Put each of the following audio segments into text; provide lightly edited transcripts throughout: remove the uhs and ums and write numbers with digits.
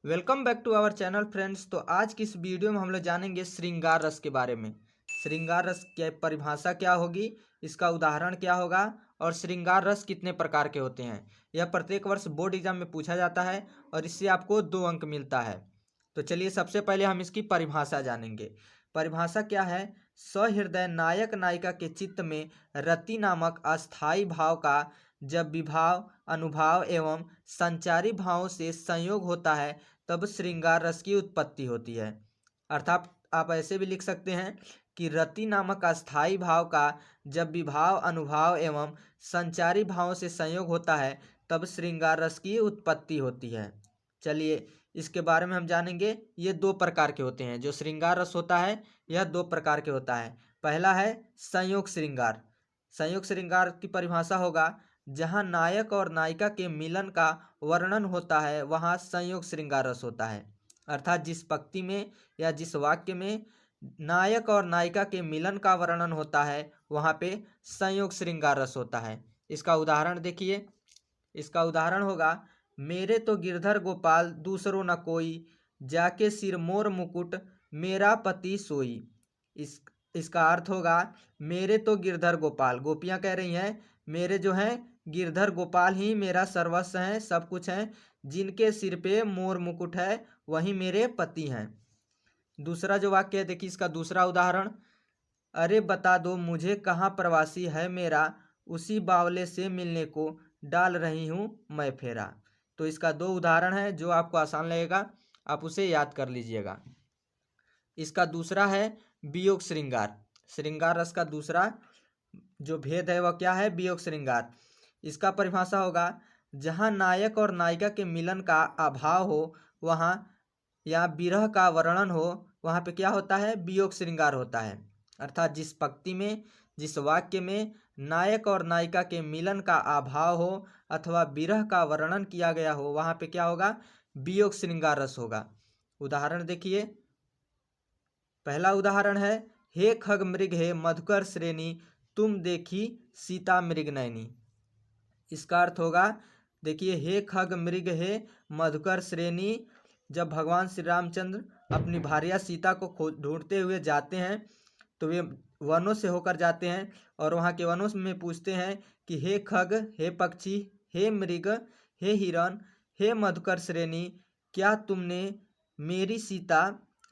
Welcome back to our channel friends. तो आज की इस वीडियो में हम लोग जानेंगे श्रृंगार रस के बारे में। श्रृंगार रस की परिभाषा क्या होगी, इसका उदाहरण क्या होगा और श्रृंगार रस कितने प्रकार के होते हैं। यह प्रत्येक वर्ष बोर्ड एग्जाम में पूछा जाता है और इससे आपको 2 अंक मिलता है। तो चलिए सबसे पहले हम इसकी परिभाषा जानेंगे। परिभाषा क्या है? सहृदय नायक नायिका के चित्त में रति नामक अस्थाई भाव का जब विभाव, अनुभाव एवं संचारी भावों से संयोग होता है तब श्रृंगार रस की उत्पत्ति होती है। अर्थात आप ऐसे भी लिख सकते हैं कि रति नामक अस्थाई भाव का जब विभाव, अनुभाव एवं संचारी भावों से संयोग होता है तब श्रृंगार रस की उत्पत्ति होती है। चलिए इसके बारे में हम जानेंगे। ये 2 प्रकार के होते हैं। जो श्रृंगार रस होता है यह 2 प्रकार के होता है। पहला है संयोग श्रृंगार। संयोग श्रृंगार की परिभाषा होगा जहाँ नायक और नायिका के मिलन का वर्णन होता है वहाँ संयोग श्रृंगार रस होता है। अर्थात जिस पंक्ति में या जिस वाक्य में नायक और नायिका के मिलन का वर्णन होता है वहाँ पे संयोग श्रृंगार रस होता है। इसका उदाहरण देखिए। इसका उदाहरण होगा मेरे तो गिरधर गोपाल दूसरो न कोई, जाके सिर मोर मुकुट मेरा पति सोई। इसका अर्थ होगा मेरे तो गिरधर गोपाल, गोपियाँ कह रही हैं मेरे जो हैं गिरधर गोपाल ही मेरा सर्वस्व हैं, सब कुछ हैं, जिनके सिर पे मोर मुकुट है वही मेरे पति हैं। दूसरा जो वाक्य है देखिए इसका दूसरा उदाहरण, अरे बता दो मुझे कहाँ प्रवासी है मेरा, उसी बावले से मिलने को डाल रही हूँ मैं फेरा। तो इसका 2 उदाहरण है, जो आपको आसान लगेगा आप उसे याद कर लीजिएगा। इसका दूसरा है वियोग श्रृंगार। श्रृंगार रस का दूसरा जो भेद है वह क्या है? वियोग श्रृंगार। इसका परिभाषा होगा जहाँ नायक और नायिका के मिलन का अभाव हो वहाँ या विरह का वर्णन हो वहाँ पे क्या होता है? वियोग श्रृंगार होता है। अर्थात जिस पंक्ति में, जिस वाक्य में नायक और नायिका के मिलन का अभाव हो अथवा विरह का वर्णन किया गया हो वहाँ पे क्या होगा? वियोग श्रृंगार रस होगा। उदाहरण देखिए। पहला उदाहरण है हे खग मृग हे मधुकर श्रेणी, तुम देखी सीता मृग नयनी। इसका अर्थ होगा देखिए हे खग मृग हे मधुकर श्रेणी, जब भगवान श्री रामचंद्र अपनी भार्या सीता को ढूंढते हुए जाते हैं तो वे वनों से होकर जाते हैं और वहाँ के वनों में पूछते हैं कि हे खग, हे पक्षी, हे मृग, हे हिरण, हे मधुकर श्रेणी, क्या तुमने मेरी सीता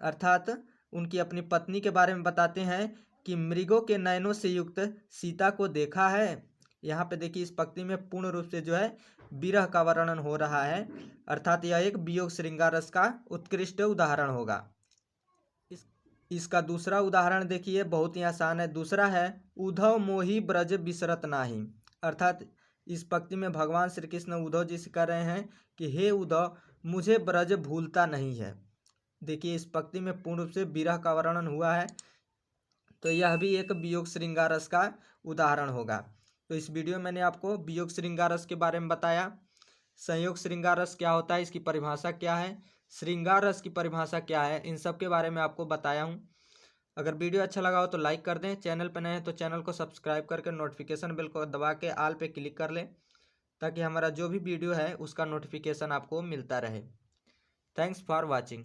अर्थात उनकी अपनी पत्नी के बारे में बताते हैं कि मृगों के नयनों से युक्त सीता को देखा है। यहाँ पे देखिए इस पंक्ति में पूर्ण रूप से जो है विरह का वर्णन हो रहा है। अर्थात यह एक वियोग श्रृंगार रस का उत्कृष्ट उदाहरण होगा। इसका दूसरा उदाहरण देखिए, बहुत ही आसान है। दूसरा है उद्धव मोहि ब्रज बिसरत नाही। अर्थात इस पंक्ति में भगवान श्री कृष्ण उद्धव जी से कह रहे हैं कि हे उद्धव मुझे ब्रज भूलता नहीं है। देखिए इस पंक्ति में पूर्ण रूप से विरह का वर्णन हुआ है, तो यह भी एक वियोग श्रृंगार रस का उदाहरण होगा। तो इस वीडियो में मैंने आपको वियोग श्रृंगार रस के बारे में बताया। संयोग श्रृंगार रस क्या होता है, इसकी परिभाषा क्या है, श्रृंगार रस की परिभाषा क्या है, इन सब के बारे में आपको बताया हूँ। अगर वीडियो अच्छा लगा हो तो लाइक कर दें, चैनल पर नए हैं तो चैनल को सब्सक्राइब करके नोटिफिकेशन बेल को दबा के ऑल पे क्लिक कर लें ताकि हमारा जो भी वीडियो है उसका नोटिफिकेशन आपको मिलता रहे। Thanks for watching.